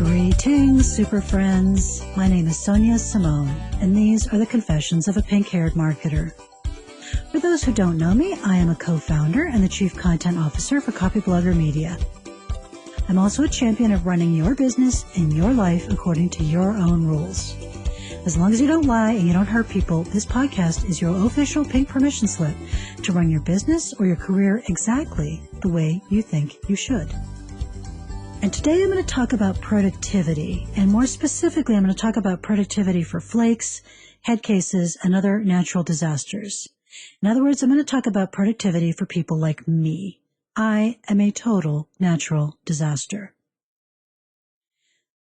Greetings, super friends. My name is Sonia Simone, and these are the confessions of a pink-haired marketer. For those who don't know me, I am a co-founder and the chief content officer for Copyblogger Media. I'm also a champion of running your business and your life according to your own rules. As long as you don't lie and you don't hurt people, this podcast is your official pink permission slip to run your business or your career exactly the way you think you should. And today I'm going to talk about productivity, and more specifically, I'm going to talk about productivity for flakes, head cases, and other natural disasters. In other words, I'm going to talk about productivity for people like me. I am a total natural disaster.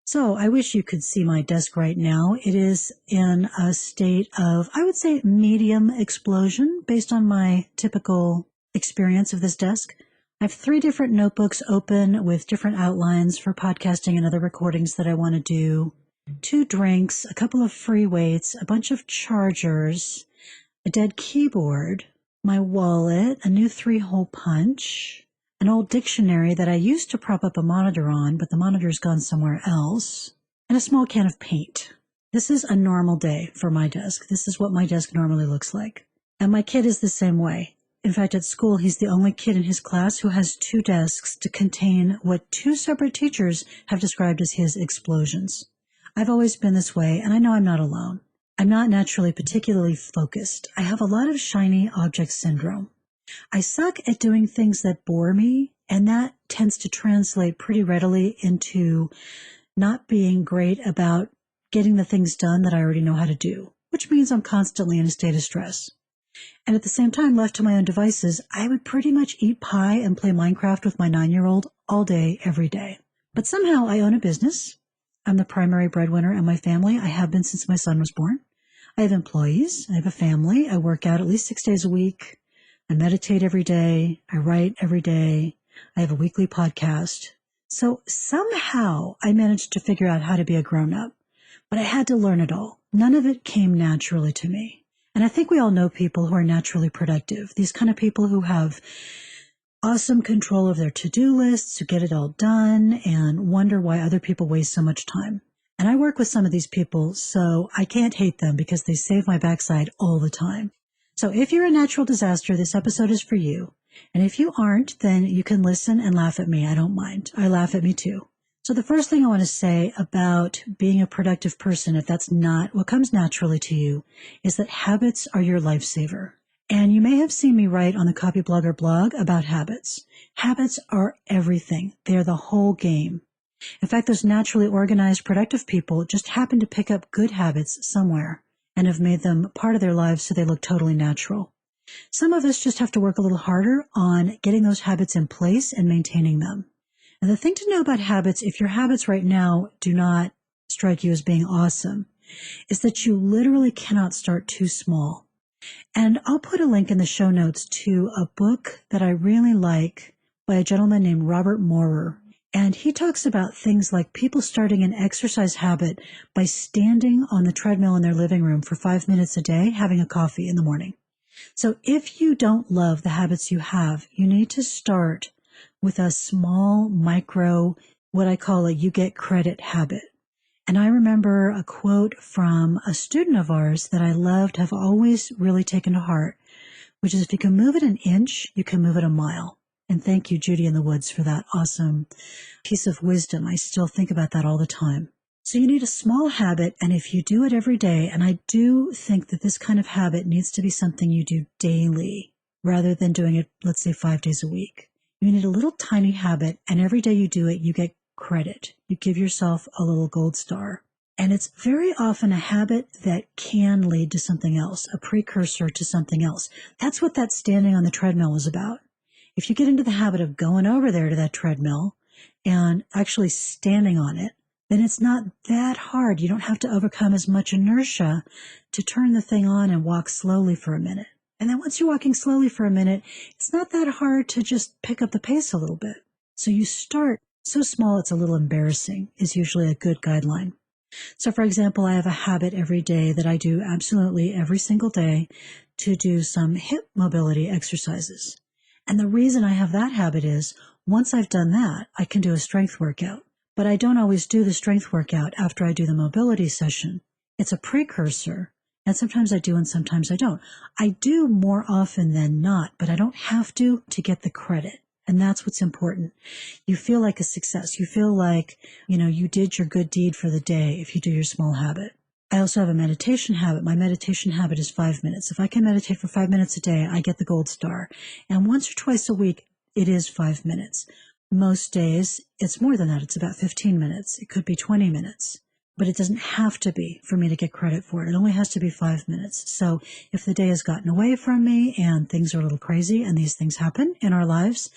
So I wish you could see my desk right now. It is in a state of, I would say, medium explosion based on my typical experience of this desk. I have 3 different notebooks open with different outlines for podcasting and other recordings that I want to do, 2 drinks, a couple of free weights, a bunch of chargers, a dead keyboard, my wallet, a new 3-hole punch, an old dictionary that I used to prop up a monitor on, but the monitor's gone somewhere else, and a small can of paint. This is a normal day for my desk. This is what my desk normally looks like. And my kid is the same way. In fact, at school, he's the only kid in his class who has 2 desks to contain what 2 separate teachers have described as his explosions. I've always been this way, and I know I'm not alone. I'm not naturally particularly focused. I have a lot of shiny object syndrome. I suck at doing things that bore me, and that tends to translate pretty readily into not being great about getting the things done that I already know how to do, which means I'm constantly in a state of stress. And at the same time, left to my own devices, I would pretty much eat pie and play Minecraft with my 9-year-old all day, every day. But somehow I own a business. I'm the primary breadwinner in my family. I have been since my son was born. I have employees. I have a family. I work out at least 6 days a week. I meditate every day. I write every day. I have a weekly podcast. So somehow I managed to figure out how to be a grown-up. But I had to learn it all. None of it came naturally to me. And I think we all know people who are naturally productive, these kind of people who have awesome control of their to-do lists, who get it all done, and wonder why other people waste so much time. And I work with some of these people, so I can't hate them because they save my backside all the time. So if you're a natural disaster, this episode is for you. And if you aren't, then you can listen and laugh at me. I don't mind. I laugh at me too. So the first thing I want to say about being a productive person, if that's not what comes naturally to you, is that habits are your lifesaver. And you may have seen me write on the Copyblogger blog about habits. Habits are everything. They are the whole game. In fact, those naturally organized, productive people just happen to pick up good habits somewhere and have made them part of their lives so they look totally natural. Some of us just have to work a little harder on getting those habits in place and maintaining them. And the thing to know about habits, if your habits right now do not strike you as being awesome, is that you literally cannot start too small. And I'll put a link in the show notes to a book that I really like by a gentleman named Robert Moorer. And he talks about things like people starting an exercise habit by standing on the treadmill in their living room for 5 minutes a day, having a coffee in the morning. So if you don't love the habits you have, you need to start with a small micro, what I call a you get credit habit. And I remember a quote from a student of ours that I loved, have always really taken to heart, which is if you can move it an inch, you can move it a mile. And thank you, Judy in the Woods, for that awesome piece of wisdom. I still think about that all the time. So you need a small habit, and if you do it every day, and I do think that this kind of habit needs to be something you do daily rather than doing it, let's say, 5 days a week. You need a little tiny habit, and every day you do it, you get credit. You give yourself a little gold star. And it's very often a habit that can lead to something else, a precursor to something else. That's what that standing on the treadmill is about. If you get into the habit of going over there to that treadmill and actually standing on it, then it's not that hard. You don't have to overcome as much inertia to turn the thing on and walk slowly for a minute. And then once you're walking slowly for a minute, it's not that hard to just pick up the pace a little bit. So you start so small it's a little embarrassing is usually a good guideline. So for example, I have a habit every day that I do absolutely every single day to do some hip mobility exercises. And the reason I have that habit is once I've done that, I can do a strength workout. but I don't always do the strength workout after I do the mobility session. It's a precursor, and sometimes I do and sometimes I don't. I do more often than not, but I don't have to get the credit. And that's what's important. You feel like a success. You feel like, you did your good deed for the day if you do your small habit. I also have a meditation habit. My meditation habit is 5 minutes. If I can meditate for 5 minutes a day, I get the gold star. And once or twice a week, it is 5 minutes. Most days, it's more than that. It's about 15 minutes. It could be 20 minutes. But it doesn't have to be for me to get credit for it. It only has to be 5 minutes. So if the day has gotten away from me and things are a little crazy, and these things happen in our lives,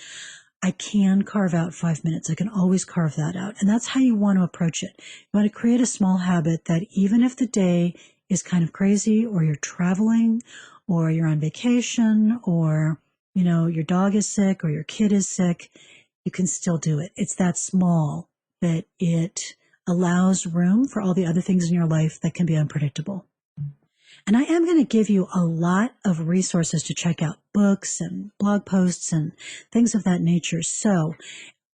I can carve out 5 minutes. I can always carve that out. And that's how you want to approach it. You want to create a small habit that even if the day is kind of crazy, or you're traveling, or you're on vacation, or, your dog is sick or your kid is sick, you can still do it. It's that small that it allows room for all the other things in your life that can be unpredictable. And I am going to give you a lot of resources to check out, books and blog posts and things of that nature. So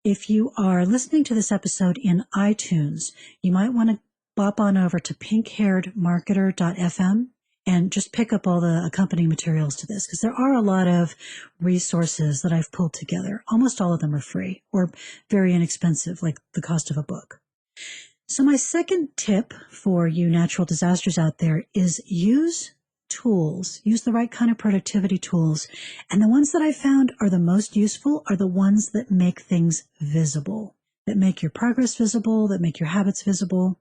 if you are listening to this episode in iTunes, you might want to bop on over to pinkhairedmarketer.fm and just pick up all the accompanying materials to this, because there are a lot of resources that I've pulled together. Almost all of them are free or very inexpensive, like the cost of a book. So my second tip for you natural disasters out there is use tools. Use the right kind of productivity tools. And the ones that I found are the most useful are the ones that make things visible, that make your progress visible, that make your habits visible.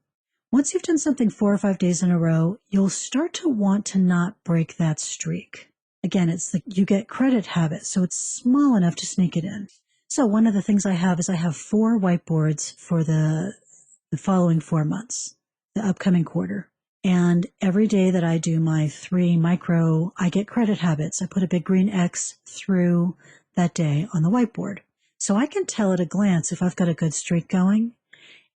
Once you've done something 4 or 5 days in a row, you'll start to want to not break that streak. Again, it's the you get credit habit, so it's small enough to sneak it in. So one of the things I have is I have 4 whiteboards for the following 4 months, the upcoming quarter. And every day that I do my 3 micro, I get credit habits. I put a big green X through that day on the whiteboard. So I can tell at a glance if I've got a good streak going.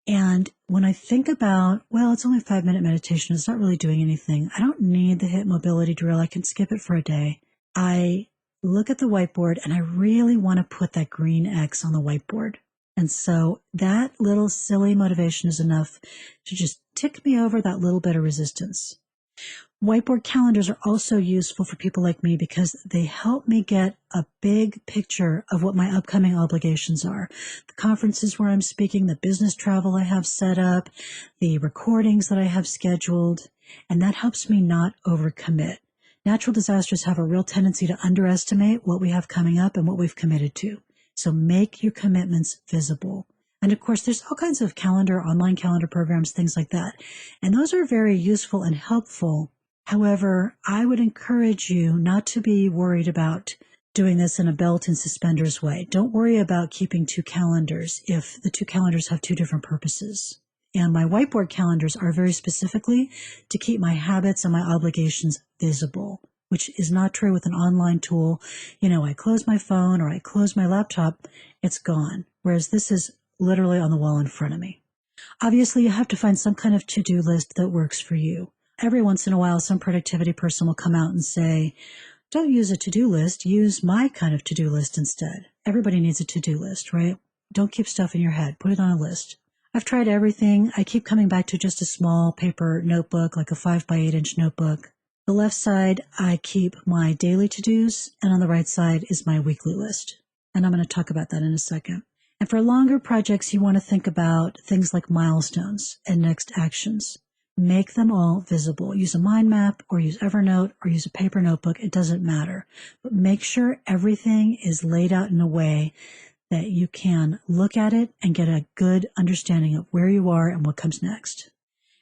And when I think about, well, it's only a 5-minute meditation, it's not really doing anything. I don't need the HIIT mobility drill. I can skip it for a day. I look at the whiteboard and I really want to put that green X on the whiteboard. And so that little silly motivation is enough to just tick me over that little bit of resistance. Whiteboard calendars are also useful for people like me because they help me get a big picture of what my upcoming obligations are. The conferences where I'm speaking, the business travel I have set up, the recordings that I have scheduled, and that helps me not overcommit. Natural disasters have a real tendency to underestimate what we have coming up and what we've committed to. So make your commitments visible. And of course, there's all kinds of online calendar programs, things like that. And those are very useful and helpful. However, I would encourage you not to be worried about doing this in a belt and suspenders way. Don't worry about keeping 2 calendars if the 2 calendars have 2 different purposes. And my whiteboard calendars are very specifically to keep my habits and my obligations visible, which is not true with an online tool. I close my phone or I close my laptop, it's gone. Whereas this is literally on the wall in front of me. Obviously, you have to find some kind of to-do list that works for you. Every once in a while, some productivity person will come out and say, don't use a to-do list, use my kind of to-do list instead. Everybody needs a to-do list, right? Don't keep stuff in your head. Put it on a list. I've tried everything. I keep coming back to just a small paper notebook, like a 5 by 8 inch notebook. The left side, I keep my daily to-dos, and on the right side is my weekly list. And I'm going to talk about that in a second. And for longer projects, you want to think about things like milestones and next actions. Make them all visible. Use a mind map or use Evernote or use a paper notebook. It doesn't matter. But make sure everything is laid out in a way that you can look at it and get a good understanding of where you are and what comes next.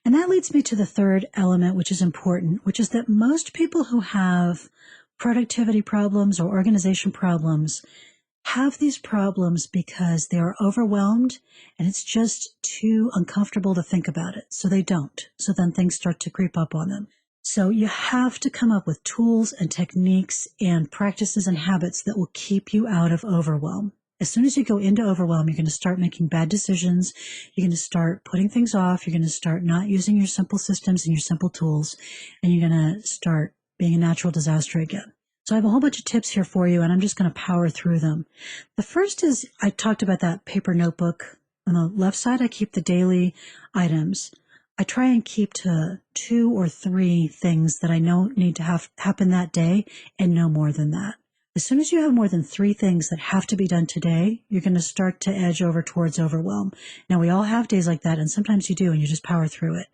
And that leads me to the third element, which is important, which is that most people who have productivity problems or organization problems have these problems because they are overwhelmed and it's just too uncomfortable to think about it. So they don't. So then things start to creep up on them. So you have to come up with tools and techniques and practices and habits that will keep you out of overwhelm. As soon as you go into overwhelm, you're going to start making bad decisions. You're going to start putting things off. You're going to start not using your simple systems and your simple tools. And you're going to start being a natural disaster again. So I have a whole bunch of tips here for you, and I'm just going to power through them. The first is I talked about that paper notebook On the left side, I keep the daily items. I try and keep to 2 or 3 things that I know need to happen that day and no more than that. As soon as you have more than 3 things that have to be done today, you're going to start to edge over towards overwhelm. Now, we all have days like that, and sometimes you do, and you just power through it.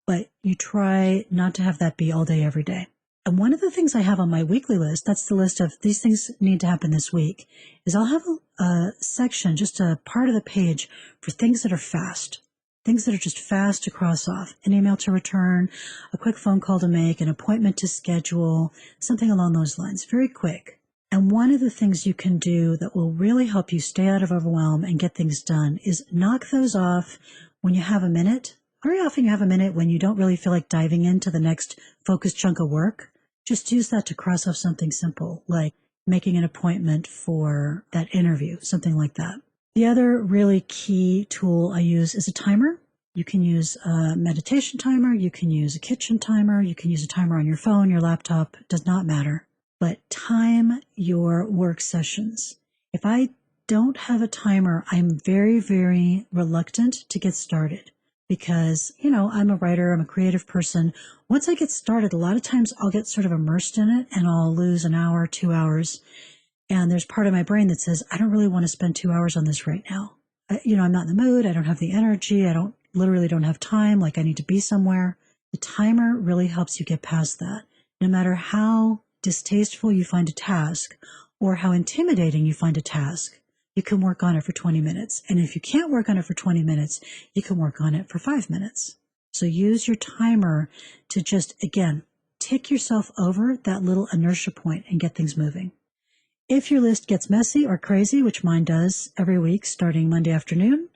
But you try not to have that be all day, every day. And one of the things I have on my weekly list, that's the list of these things need to happen this week, is I'll have a section, just a part of the page for things that are fast, things that are just fast to cross off, an email to return, a quick phone call to make, an appointment to schedule, something along those lines, very quick. And one of the things you can do that will really help you stay out of overwhelm and get things done is knock those off when you have a minute. Very often you have a minute when you don't really feel like diving into the next focused chunk of work. Just use that to cross off something simple, like making an appointment for that interview, something like that. The other really key tool I use is a timer. You can use a meditation timer, you can use a kitchen timer, you can use a timer on your phone, your laptop, it does not matter. But time your work sessions. If I don't have a timer, I'm very, very reluctant to get started. Because, I'm a writer, I'm a creative person. Once I get started, a lot of times I'll get sort of immersed in it and I'll lose an hour, 2 hours. And there's part of my brain that says, I don't really want to spend 2 hours on this right now. I'm not in the mood. I don't have the energy. Literally don't have time. Like I need to be somewhere. The timer really helps you get past that. No matter how distasteful you find a task or how intimidating you find a task, you can work on it for 20 minutes. And if you can't work on it for 20 minutes, you can work on it for 5 minutes. So use your timer to just, again, tick yourself over that little inertia point and get things moving. If your list gets messy or crazy, which mine does every week starting Monday afternoon,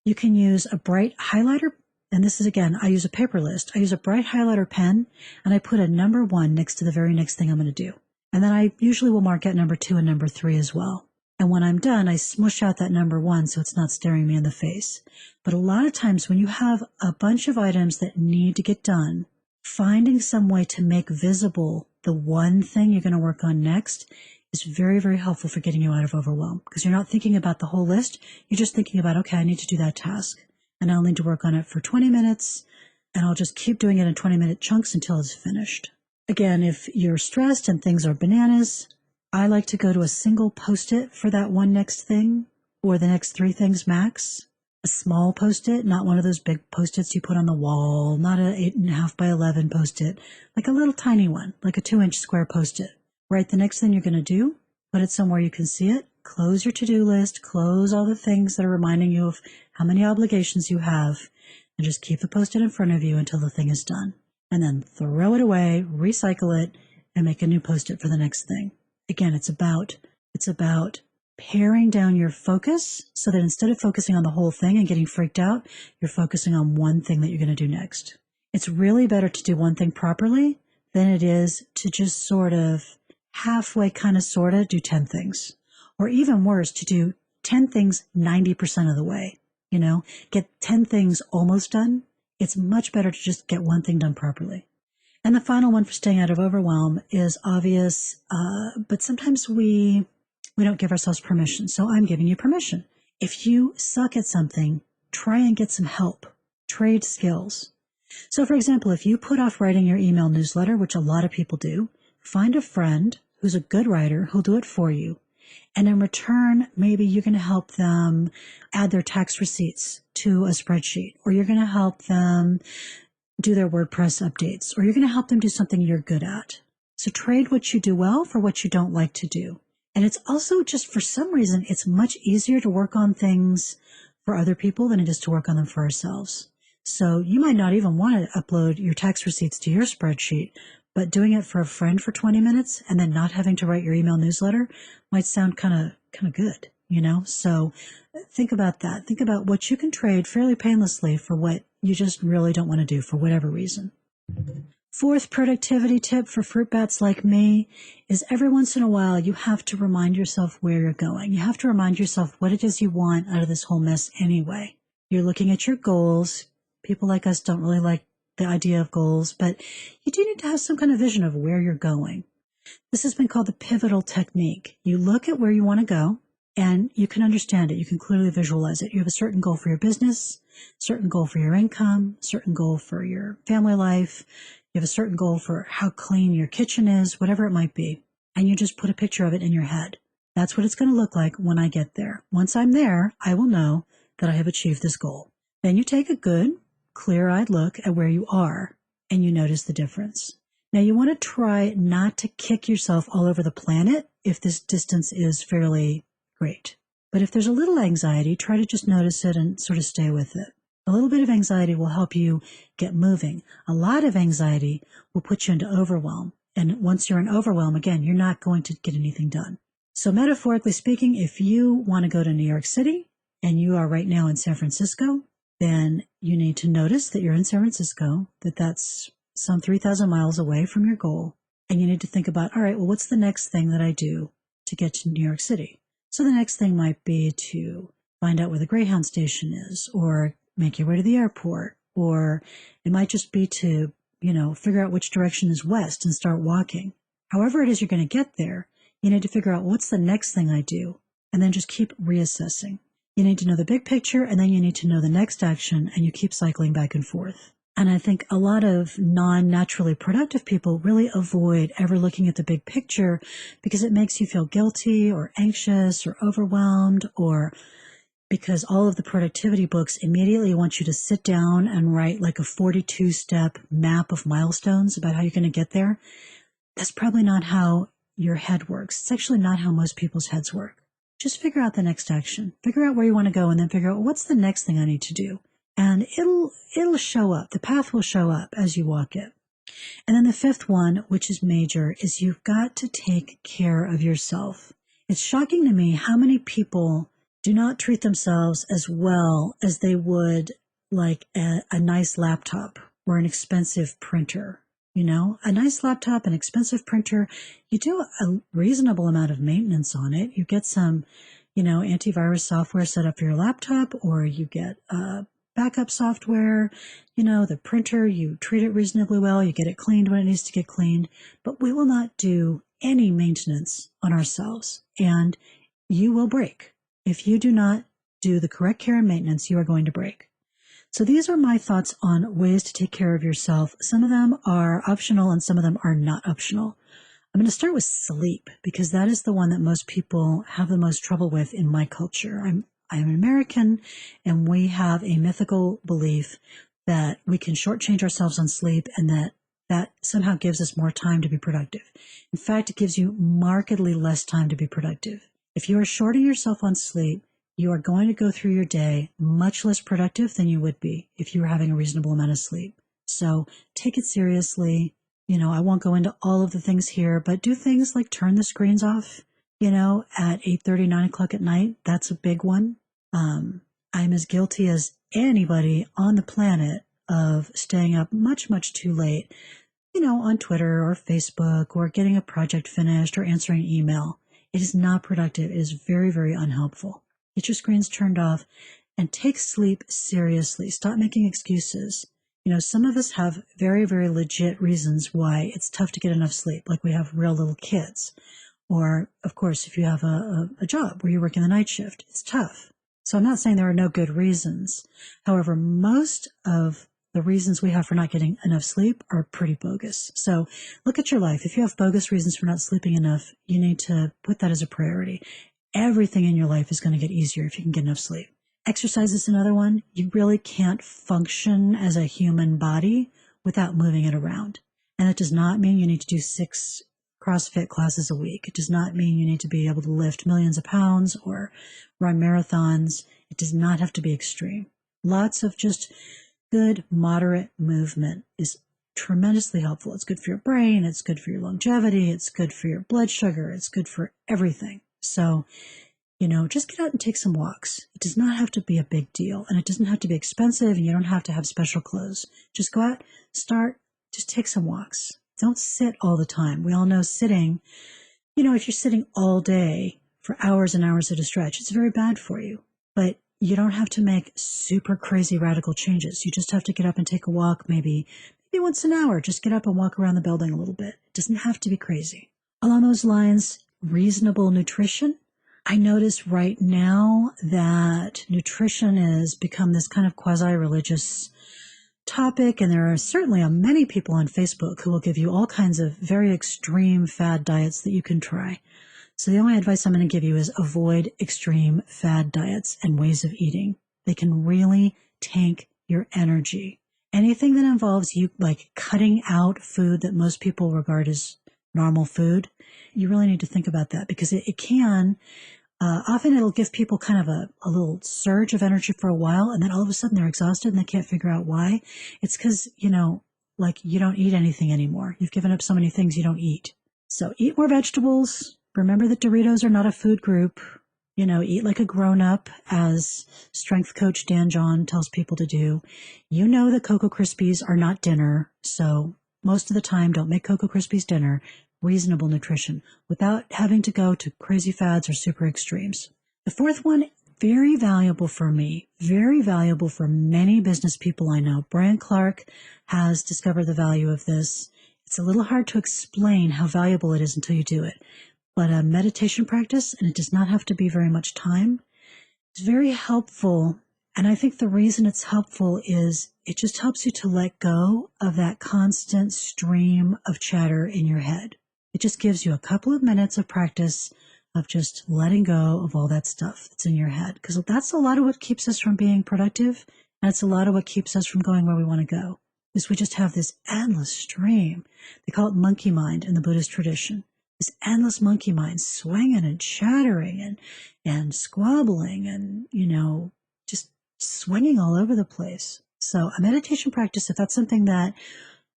you can use a bright highlighter. And this is, again, I use a paper list. I use a bright highlighter pen and I put a number 1 next to the very next thing I'm going to do. And then I usually will mark out number 2 and number 3 as well. And when I'm done, I smush out that number 1 so it's not staring me in the face. But a lot of times when you have a bunch of items that need to get done, finding some way to make visible the one thing you're going to work on next is very, very helpful for getting you out of overwhelm. Because you're not thinking about the whole list. You're just thinking about, okay, I need to do that task. And I'll need to work on it for 20 minutes. And I'll just keep doing it in 20-minute chunks until it's finished. Again, if you're stressed and things are bananas, I like to go to a single Post-it for that one next thing or the next 3 things max. A small Post-it, not one of those big Post-its you put on the wall, not an 8.5 by 11 Post-it, like a little tiny one, like a 2-inch square Post-it. Write the next thing you're going to do, put it somewhere you can see it, close your to-do list, close all the things that are reminding you of how many obligations you have, and just keep the Post-it in front of you until the thing is done. And then throw it away, recycle it, and make a new Post-it for the next thing. Again, it's about paring down your focus so that instead of focusing on the whole thing and getting freaked out, you're focusing on one thing that you're going to do next. It's really better to do one thing properly than it is to just sort of halfway sort of do 10 things. Or even worse, to do 10 things 90% of the way, get 10 things almost done. It's much better to just get one thing done properly. And the final one for staying out of overwhelm is obvious, but sometimes we don't give ourselves permission. So I'm giving you permission. If you suck at something, try and get some help. Trade skills. So for example, if you put off writing your email newsletter, which a lot of people do, find a friend who's a good writer who'll do it for you. And in return, maybe you're going to help them add their tax receipts to a spreadsheet, or you're going to help them do their WordPress updates, or you're going to help them do something you're good at. So trade what you do well for what you don't like to do. And it's also just for some reason, it's much easier to work on things for other people than it is to work on them for ourselves. So you might not even want to upload your tax receipts to your spreadsheet, but doing it for a friend for 20 minutes and then not having to write your email newsletter might sound kind of good, So think about that. Think about what you can trade fairly painlessly for what you just really don't want to do for whatever reason. 4th productivity tip for fruit bats like me is every once in a while you have to remind yourself where you're going. You have to remind yourself what it is you want out of this whole mess anyway. You're looking at your goals. People like us don't really like the idea of goals, but you do need to have some kind of vision of where you're going. This has been called the pivotal technique. You look at where you want to go and you can understand it. You can clearly visualize it. You have a certain goal for your business, certain goal for your income, certain goal for your family life. You have a certain goal for how clean your kitchen is, whatever it might be. And you just put a picture of it in your head. That's what it's going to look like when I get there. Once I'm there, I will know that I have achieved this goal. Then you take a good, clear-eyed look at where you are, and you notice the difference. Now, you want to try not to kick yourself all over the planet if this distance is fairly great. But if there's a little anxiety, try to just notice it and sort of stay with it. A little bit of anxiety will help you get moving. A lot of anxiety will put you into overwhelm. And once you're in overwhelm, again, you're not going to get anything done. So metaphorically speaking, if you want to go to New York City and you are right now in San Francisco, then you need to notice that you're in San Francisco, that's some 3,000 miles away from your goal. And you need to think about, all right, well, what's the next thing that I do to get to New York City? So the next thing might be to find out where the Greyhound station is, or make your way to the airport, or it might just be to, figure out which direction is west and start walking. However it is you're going to get there, you need to figure out what's the next thing I do, and then just keep reassessing. You need to know the big picture, and then you need to know the next action, and you keep cycling back and forth. And I think a lot of non-naturally productive people really avoid ever looking at the big picture because it makes you feel guilty or anxious or overwhelmed, or because all of the productivity books immediately want you to sit down and write like a 42-step map of milestones about how you're going to get there. That's probably not how your head works. It's actually not how most people's heads work. Just figure out the next action. Figure out where you want to go, and then figure out what's the next thing I need to do. And it'll show up. The path will show up as you walk it. And then the fifth one, which is major, is you've got to take care of yourself. It's shocking to me how many people do not treat themselves as well as they would like a nice laptop or an expensive printer. A nice laptop, an expensive printer, you do a reasonable amount of maintenance on it. You get some, antivirus software set up for your laptop, or you get backup software. The printer, you treat it reasonably well. You get it cleaned when it needs to get cleaned. But we will not do any maintenance on ourselves, and you will break. If you do not do the correct care and maintenance, you are going to break. So these are my thoughts on ways to take care of yourself. Some of them are optional and some of them are not optional. I'm going to start with sleep because that is the one that most people have the most trouble with in my culture. I'm an American, and we have a mythical belief that we can shortchange ourselves on sleep and that somehow gives us more time to be productive. In fact, it gives you markedly less time to be productive. If you are shorting yourself on sleep, you are going to go through your day much less productive than you would be if you were having a reasonable amount of sleep. So take it seriously. I won't go into all of the things here, but do things like turn the screens off, at 8:30, 9 o'clock at night. That's a big one. I'm as guilty as anybody on the planet of staying up much, much too late, on Twitter or Facebook, or getting a project finished or answering email. It is not productive. It is very, very unhelpful. Get your screens turned off and take sleep seriously. Stop making excuses. Some of us have very, very legit reasons why it's tough to get enough sleep, like we have real little kids. Or, of course, if you have a job where you're working the night shift, it's tough. So I'm not saying there are no good reasons. However, most of the reasons we have for not getting enough sleep are pretty bogus. So look at your life. If you have bogus reasons for not sleeping enough, you need to put that as a priority. Everything in your life is going to get easier if you can get enough sleep. Exercise is another one. You really can't function as a human body without moving it around. And it does not mean you need to do 6 CrossFit classes a week. It does not mean you need to be able to lift millions of pounds or run marathons. It does not have to be extreme. Lots of just good, moderate movement is tremendously helpful. It's good for your brain. It's good for your longevity. It's good for your blood sugar. It's good for everything. So, just get out and take some walks. It does not have to be a big deal, and it doesn't have to be expensive, and you don't have to have special clothes. Just go out, just take some walks. Don't sit all the time. We all know sitting, if you're sitting all day for hours and hours at a stretch, it's very bad for you. But you don't have to make super crazy radical changes. You just have to get up and take a walk, maybe once an hour. Just get up and walk around the building a little bit. It doesn't have to be crazy. Along those lines, reasonable nutrition. I notice right now that nutrition has become this kind of quasi-religious topic, and there are certainly many people on Facebook who will give you all kinds of very extreme fad diets that you can try. So the only advice I'm going to give you is avoid extreme fad diets and ways of eating. They can really tank your energy. Anything that involves you like cutting out food that most people regard as normal food, you really need to think about that, because it can. Often it'll give people kind of a little surge of energy for a while, and then all of a sudden they're exhausted and they can't figure out why. It's because, like you don't eat anything anymore. You've given up so many things you don't eat. So eat more vegetables. Remember that Doritos are not a food group. Eat like a grown-up, as strength coach Dan John tells people to do. You know that Cocoa Krispies are not dinner, so most of the time don't make Cocoa Krispies dinner. Reasonable nutrition without having to go to crazy fads or super extremes. The fourth one, very valuable for me, very valuable for many business people I know. Brian Clark has discovered the value of this. It's a little hard to explain how valuable it is until you do it. But a meditation practice, and it does not have to be very much time, is very helpful. And I think the reason it's helpful is it just helps you to let go of that constant stream of chatter in your head. It just gives you a couple of minutes of practice of just letting go of all that stuff that's in your head. Because that's a lot of what keeps us from being productive. And it's a lot of what keeps us from going where we want to go. Is we just have this endless stream. They call it monkey mind in the Buddhist tradition. This endless monkey mind swinging and chattering and squabbling and, just swinging all over the place. So a meditation practice, if that's something that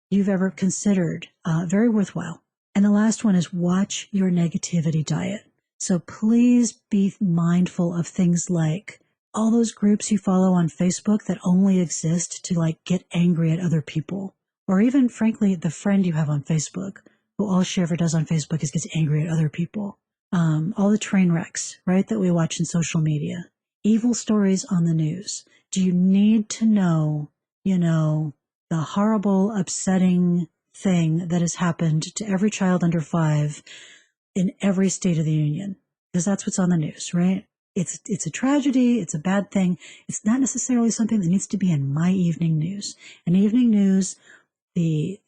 you've ever considered, very worthwhile. And the last one is watch your negativity diet. So please be mindful of things like all those groups you follow on Facebook that only exist to like get angry at other people. Or even, frankly, the friend you have on Facebook who all she ever does on Facebook is gets angry at other people. All the train wrecks, right, that we watch in social media. Evil stories on the news. Do you need to know, the horrible, upsetting thing that has happened to every child under 5 in every state of the union? Because that's what's on the news, right? It's a tragedy. It's a bad thing. It's not necessarily something that needs to be in my evening news. In evening news, the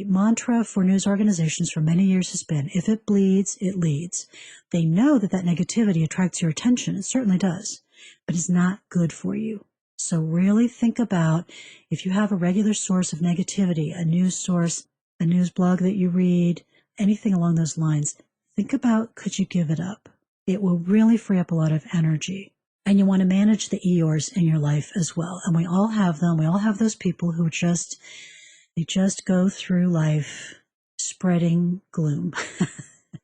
mantra for news organizations for many years has been, if it bleeds, it leads. They know that negativity attracts your attention. It certainly does, but it's not good for you. So really think about, if you have a regular source of negativity, a news source, a news blog that you read, anything along those lines, think about, could you give it up? It will really free up a lot of energy. And you want to manage the Eeyores in your life as well. And we all have them. We all have those people who they just go through life spreading gloom,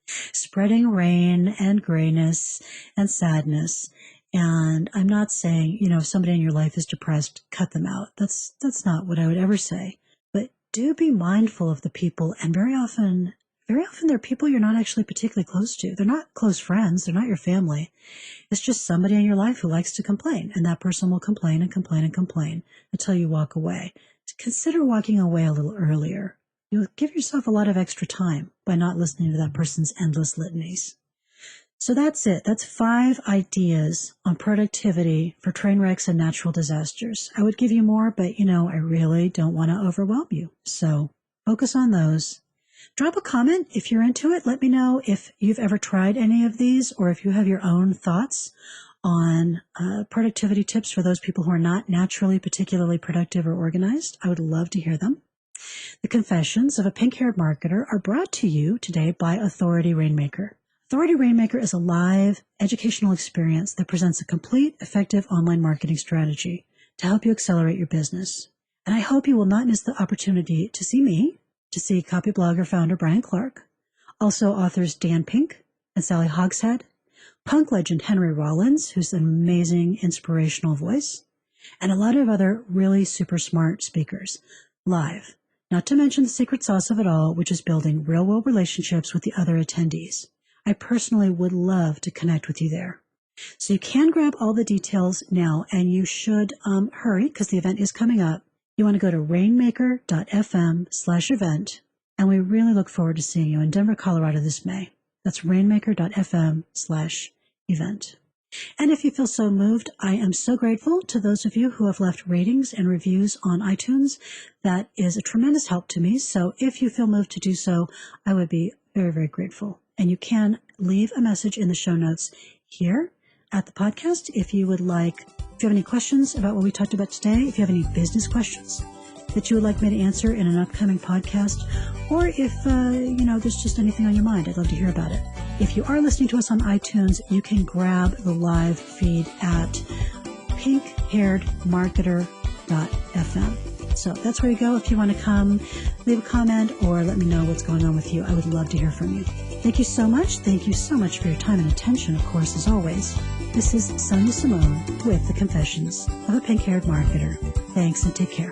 spreading rain and grayness and sadness. And I'm not saying, if somebody in your life is depressed, cut them out. That's not what I would ever say. But do be mindful of the people. And very often they're people you're not actually particularly close to. They're not close friends. They're not your family. It's just somebody in your life who likes to complain. And that person will complain and complain and complain until you walk away. Consider walking away a little earlier. You'll give yourself a lot of extra time by not listening to that person's endless litanies. So that's it. That's 5 ideas on productivity for train wrecks and natural disasters. I would give you more, but I really don't want to overwhelm you. So focus on those. Drop a comment if you're into it. Let me know if you've ever tried any of these, or if you have your own thoughts on productivity tips for those people who are not naturally particularly productive or organized. I would love to hear them. The Confessions of a Pink-Haired Marketer are brought to you today by Authority Rainmaker. Authority Rainmaker is a live educational experience that presents a complete, effective online marketing strategy to help you accelerate your business. And I hope you will not miss the opportunity to see me, to see copy blogger founder Brian Clark, also authors Dan Pink and Sally Hogshead, punk legend Henry Rollins, who's an amazing inspirational voice, and a lot of other really super smart speakers live. Not to mention the secret sauce of it all, which is building real-world relationships with the other attendees. I personally would love to connect with you there. So you can grab all the details now, and you should hurry because the event is coming up. You want to go to rainmaker.fm/event, and we really look forward to seeing you in Denver, Colorado this May. That's rainmaker.fm/event. event. And if you feel so moved, I am so grateful to those of you who have left ratings and reviews on iTunes. That is a tremendous help to me. So if you feel moved to do so, I would be very, very grateful. And you can leave a message in the show notes here at the podcast if you have any questions about what we talked about today, if you have any business questions that you would like me to answer in an upcoming podcast, or if, there's just anything on your mind, I'd love to hear about it. If you are listening to us on iTunes, you can grab the live feed at pinkhairedmarketer.fm. So that's where you go if you want to come leave a comment or let me know what's going on with you. I would love to hear from you. Thank you so much. Thank you so much for your time and attention, of course, as always. This is Sonia Simone with The Confessions of a Pink-Haired Marketer. Thanks and take care.